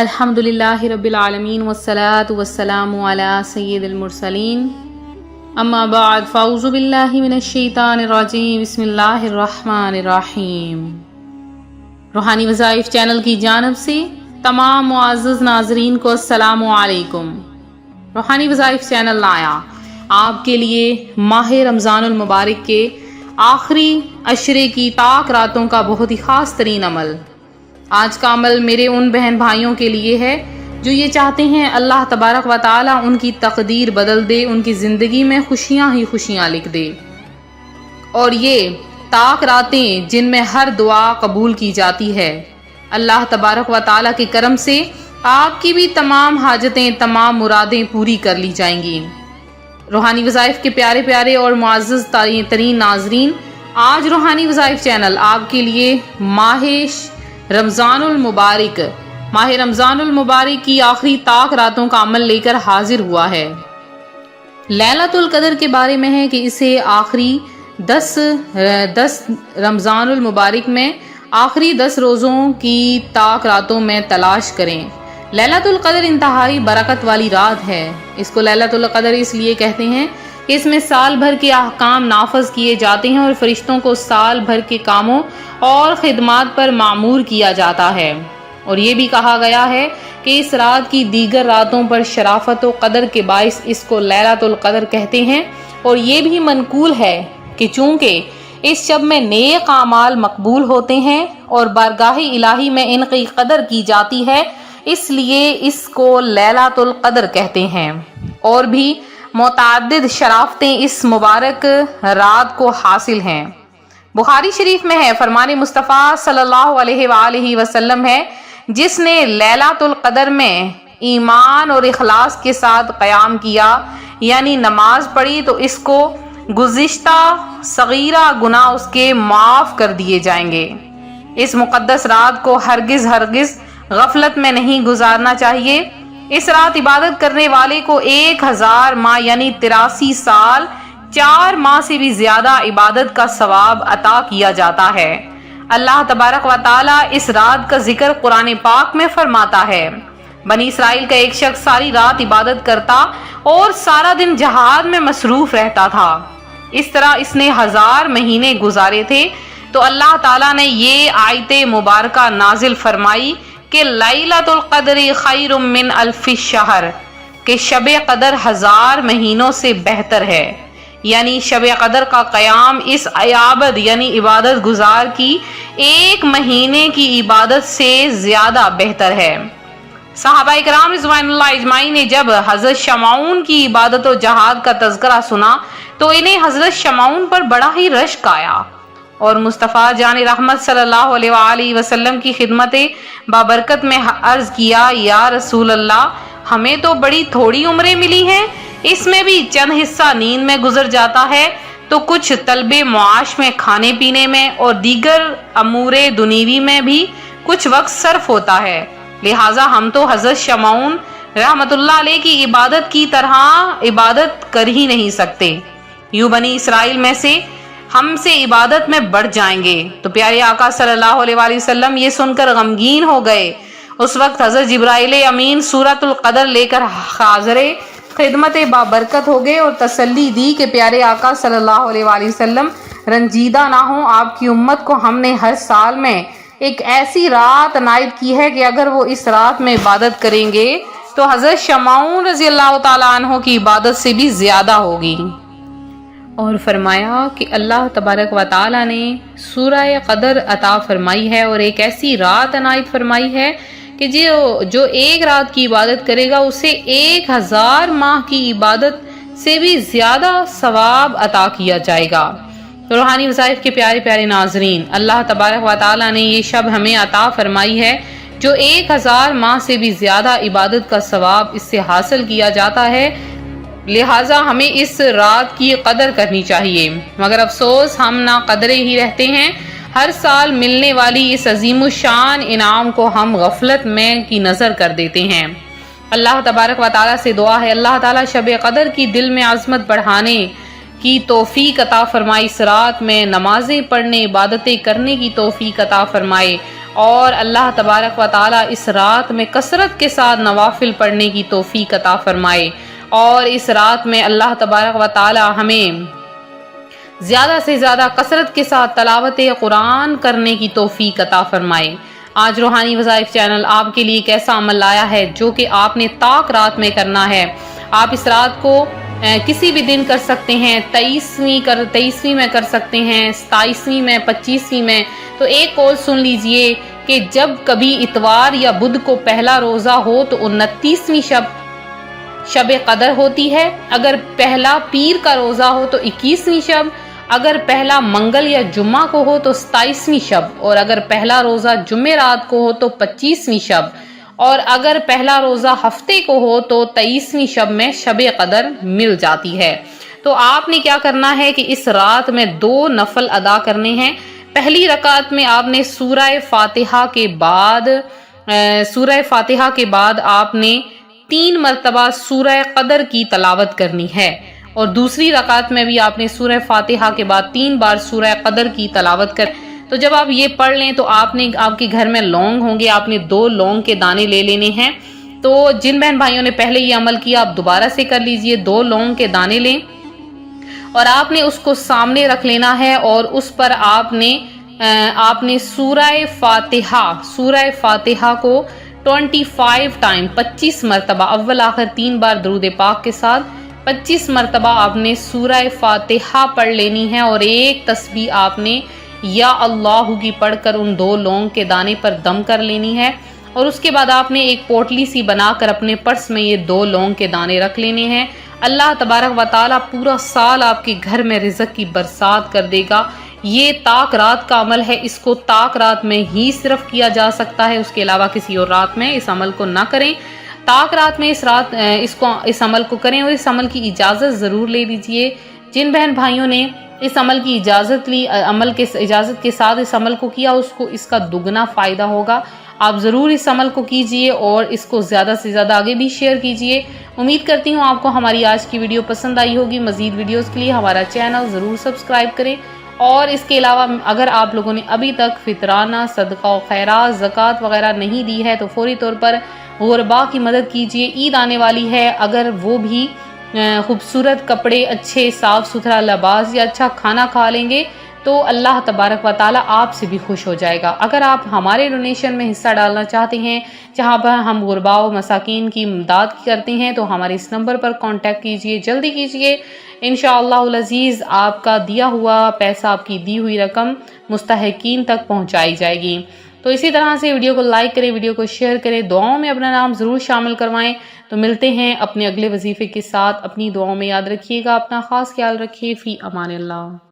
الحمدللہ رب العالمین والصلاة والسلام علی سید المرسلین اما بعد فاعوذ باللہ من الشیطان الرجیم بسم اللہ الرحمن الرحیم۔ روحانی وظائف چینل کی جانب سے تمام معزز ناظرین کو السلام علیکم۔ روحانی وظائف چینل لایا آپ کے لیے ماہ رمضان المبارک کے آخری عشرے کی طاق راتوں کا بہت ہی خاص ترین عمل۔ آج کا عمل میرے ان بہن بھائیوں کے لیے ہے جو یہ چاہتے ہیں اللہ تبارک و تعالی ان کی تقدیر بدل دے، ان کی زندگی میں خوشیاں ہی خوشیاں لکھ دے، اور یہ طاق راتیں جن میں ہر دعا قبول کی جاتی ہے۔ اللہ تبارک و تعالی کے کرم سے آپ کی بھی تمام حاجتیں، تمام مرادیں پوری کر لی جائیں گی۔ روحانی وظائف کے پیارے پیارے اور معزز ترین ناظرین، آج روحانی وظائف چینل آپ کے لیے ماہ رمضان المبارک کی آخری طاق راتوں کا عمل لے کر حاضر ہوا ہے۔ لیلۃ القدر کے بارے میں ہے کہ اسے آخری 10 رمضان المبارک میں آخری 10 روزوں کی طاق راتوں میں تلاش کریں۔ لیلۃ القدر انتہائی برکت والی رات ہے۔ اس کو لیلۃ القدر اس لیے کہتے ہیں کہ اس میں سال بھر کے احکام نافذ کیے جاتے ہیں اور فرشتوں کو سال بھر کے کاموں اور خدمات پر معمور کیا جاتا ہے، اور یہ بھی کہا گیا ہے کہ اس رات کی دیگر راتوں پر شرافت و قدر کے باعث اس کو لیلۃ القدر کہتے ہیں، اور یہ بھی منقول ہے کہ چونکہ اس شب میں نیک اعمال مقبول ہوتے ہیں اور بارگاہ الہی میں ان کی قدر کی جاتی ہے، اس لیے اس کو لیلۃ القدر کہتے ہیں۔ اور بھی متعدد شرافتیں اس مبارک رات کو حاصل ہیں۔ بخاری شریف میں ہے، فرمان مصطفیٰ صلی اللہ علیہ وآلہ وسلم ہے، جس نے لیلۃ القدر میں ایمان اور اخلاص کے ساتھ قیام کیا، یعنی نماز پڑھی، تو اس کو گزشتہ صغیرہ گناہ اس کے معاف کر دیے جائیں گے۔ اس مقدس رات کو ہرگز غفلت میں نہیں گزارنا چاہیے۔ اس رات عبادت کرنے والے کو 1000 ماہ یعنی 83 سال 4 ماہ سے بھی زیادہ عبادت کا ثواب عطا کیا جاتا ہے۔ اللہ تبارک و تعالی اس رات کا ذکر قرآن پاک میں فرماتا ہے، بنی اسرائیل کا ایک شخص ساری رات عبادت کرتا اور سارا دن جہاد میں مصروف رہتا تھا، اس طرح اس نے 1000 مہینے گزارے تھے، تو اللہ تعالیٰ نے یہ آیت مبارکہ نازل فرمائی کہ لیلۃ القدر خیر من الف شہر، کہ شب قدر 1000 مہینوں سے بہتر ہے، یعنی شب قدر کا قیام اس عبادت یعنی عبادت گزار کی 1 مہینے کی عبادت سے زیادہ بہتر ہے۔ صحابہ کرام رضوان اللہ اجمعین نے جب حضرت شمعون کی عبادت و جہاد کا تذکرہ سنا تو انہیں حضرت شمعون پر بڑا ہی رشک آیا، اور مصطفیٰ جان رحمت صلی اللہ علیہ وآلہ وسلم کی خدمت بابرکت میں عرض کیا، یا رسول اللہ، ہمیں تو بڑی تھوڑی عمریں ملی ہیں، اس میں بھی چند حصہ نیند میں گزر جاتا ہے، تو کچھ طلب معاش میں، کھانے پینے میں، اور دیگر امور دنیوی میں بھی کچھ وقت صرف ہوتا ہے، لہٰذا ہم تو حضرت شمعون رحمت اللہ علیہ کی عبادت کی طرح عبادت کر ہی نہیں سکتے، یوں بنی اسرائیل میں سے ہم سے عبادت میں بڑھ جائیں گے۔ تو پیارے آقا صلی اللہ علیہ وآلہ وسلم یہ سن کر غمگین ہو گئے۔ اس وقت حضرت جبرائیل امین سورۃ القدر لے کر حاضر خدمت بابرکت ہو گئے اور تسلی دی کہ پیارے آقا صلی اللہ علیہ وآلہ وسلم رنجیدہ نہ ہوں، آپ کی امت کو ہم نے ہر سال میں ایک ایسی رات عنایت کی ہے کہ اگر وہ اس رات میں عبادت کریں گے تو حضرت شمعون رضی اللہ تعالیٰ عنہ کی عبادت سے بھی زیادہ ہوگی۔ اور فرمایا کہ اللہ تبارک و تعالیٰ نے سورہ قدر عطا فرمائی ہے اور ایک ایسی رات عنایت فرمائی ہے کہ جو 1 رات کی عبادت کرے گا اسے 1000 ماہ کی عبادت سے بھی زیادہ ثواب عطا کیا جائے گا۔ تو روحانی وظائف کے پیارے پیارے ناظرین، اللہ تبارک و تعالیٰ نے یہ شب ہمیں عطا فرمائی ہے جو 1000 ماہ سے بھی زیادہ عبادت کا ثواب اس سے حاصل کیا جاتا ہے، لہٰذا ہمیں اس رات کی قدر کرنی چاہیے، مگر افسوس ہم نا قدرے ہی رہتے ہیں۔ ہر سال ملنے والی اس عظیم الشان انعام کو ہم غفلت میں کی نظر کر دیتے ہیں۔ اللہ تبارک و تعالیٰ سے دعا ہے اللہ تعالیٰ شب قدر کی دل میں عظمت بڑھانے کی توفیق عطا فرمائے، اس رات میں نمازیں پڑھنے، عبادتیں کرنے کی توفیق عطا فرمائے، اور اللہ تبارک و تعالی اس رات میں کثرت کے ساتھ نوافل پڑھنے کی توفیق عطا فرمائے، اور اس رات میں اللہ تبارک و تعالی ہمیں زیادہ سے زیادہ کثرت کے ساتھ تلاوت قرآن کرنے کی توفیق عطا فرمائے۔ آج روحانی وظائف چینل آپ کے لیے ایک ایسا عمل لایا ہے جو کہ آپ نے طاق رات میں کرنا ہے۔ آپ اس رات کو کسی بھی دن کر سکتے ہیں، 23ویں میں کر سکتے ہیں، 27ویں میں، 25ویں میں۔ تو ایک قول سن لیجئے کہ جب کبھی اتوار یا بدھ کو پہلا روزہ ہو تو 29ویں شب قدر ہوتی ہے، اگر پہلا پیر کا روزہ ہو تو 21ویں شب، اگر پہلا منگل یا جمعہ کو ہو تو 27ویں شب، اور اگر پہلا روزہ جمعرات کو ہو تو 25ویں شب، اور اگر پہلا روزہ ہفتے کو ہو تو 23ویں شب میں شب قدر مل جاتی ہے۔ تو آپ نے کیا کرنا ہے کہ اس رات میں 2 نفل ادا کرنے ہیں۔ پہلی رکعت میں آپ نے سورہ فاتحہ کے بعد آپ نے 3 مرتبہ سورہ قدر کی تلاوت کرنی ہے، اور دوسری رکعت میں بھی آپ نے سورہ فاتحہ کے بعد 3 بار سورہ قدر کی تلاوت کر۔ تو جب آپ یہ پڑھ لیں تو آپ کے گھر میں لونگ ہوں گے، آپ نے 2 لونگ کے دانے لے لینے ہیں۔ تو جن بہن بھائیوں نے پہلے یہ عمل کیا آپ دوبارہ سے کر لیجئے، 2 لونگ کے دانے لیں اور آپ نے اس کو سامنے رکھ لینا ہے، اور اس پر آپ نے سورہ فاتحہ کو 25 مرتبہ اول آخر 3 بار درود پاک کے ساتھ 25 مرتبہ آپ نے سورہ فاتحہ پڑھ لینی ہے، اور ایک تسبیح آپ نے یا اللہ کی پڑھ کر ان 2 لونگ کے دانے پر دم کر لینی ہے، اور اس کے بعد آپ نے ایک پوٹلی سی بنا کر اپنے پرس میں یہ 2 لونگ کے دانے رکھ لینے ہیں۔ اللہ تبارک و تعالی پورا سال آپ کے گھر میں رزق کی برسات کر دے گا۔ یہ طاق رات کا عمل ہے، اس کو طاق رات میں ہی صرف کیا جا سکتا ہے، اس کے علاوہ کسی اور رات میں اس عمل کو نہ کریں۔ طاق رات میں اس عمل کو کریں، اور اس عمل کی اجازت ضرور لے لیجئے۔ جن بہن بھائیوں نے اس عمل کی اجازت لی، اجازت کے ساتھ اس عمل کو کیا، اس کو اس کا دگنا فائدہ ہوگا۔ آپ ضرور اس عمل کو کیجئے اور اس کو زیادہ سے زیادہ آگے بھی شیئر کیجئے۔ امید کرتی ہوں آپ کو ہماری آج کی ویڈیو پسند آئی ہوگی۔ مزید ویڈیوز کے لیے ہمارا چینل ضرور سبسکرائب کریں، اور اس کے علاوہ اگر آپ لوگوں نے ابھی تک فطرانہ، صدقہ و خیرات، زکوٰۃ وغیرہ نہیں دی ہے تو فوری طور پر غرباء کی مدد کیجئے۔ عید آنے والی ہے، اگر وہ بھی خوبصورت کپڑے، اچھے صاف ستھرا لباس یا اچھا کھانا کھا لیں گے تو اللہ تبارک و تعالی آپ سے بھی خوش ہو جائے گا۔ اگر آپ ہمارے ڈونیشن میں حصہ ڈالنا چاہتے ہیں جہاں پر ہم غرباء و مساکین کی امداد کرتے ہیں تو ہمارے اس نمبر پر کانٹیکٹ کیجئے، جلدی کیجئے۔ انشاءاللہ العزیز آپ کا دیا ہوا پیسہ، آپ کی دی ہوئی رقم مستحقین تک پہنچائی جائے گی۔ تو اسی طرح سے ویڈیو کو لائک کریں، ویڈیو کو شیئر کریں، دعاؤں میں اپنا نام ضرور شامل کروائیں۔ تو ملتے ہیں اپنے اگلے وظیفے کے ساتھ، اپنی دعاؤں میں یاد رکھیے گا، اپنا خاص خیال رکھیے۔ فی امان اللہ۔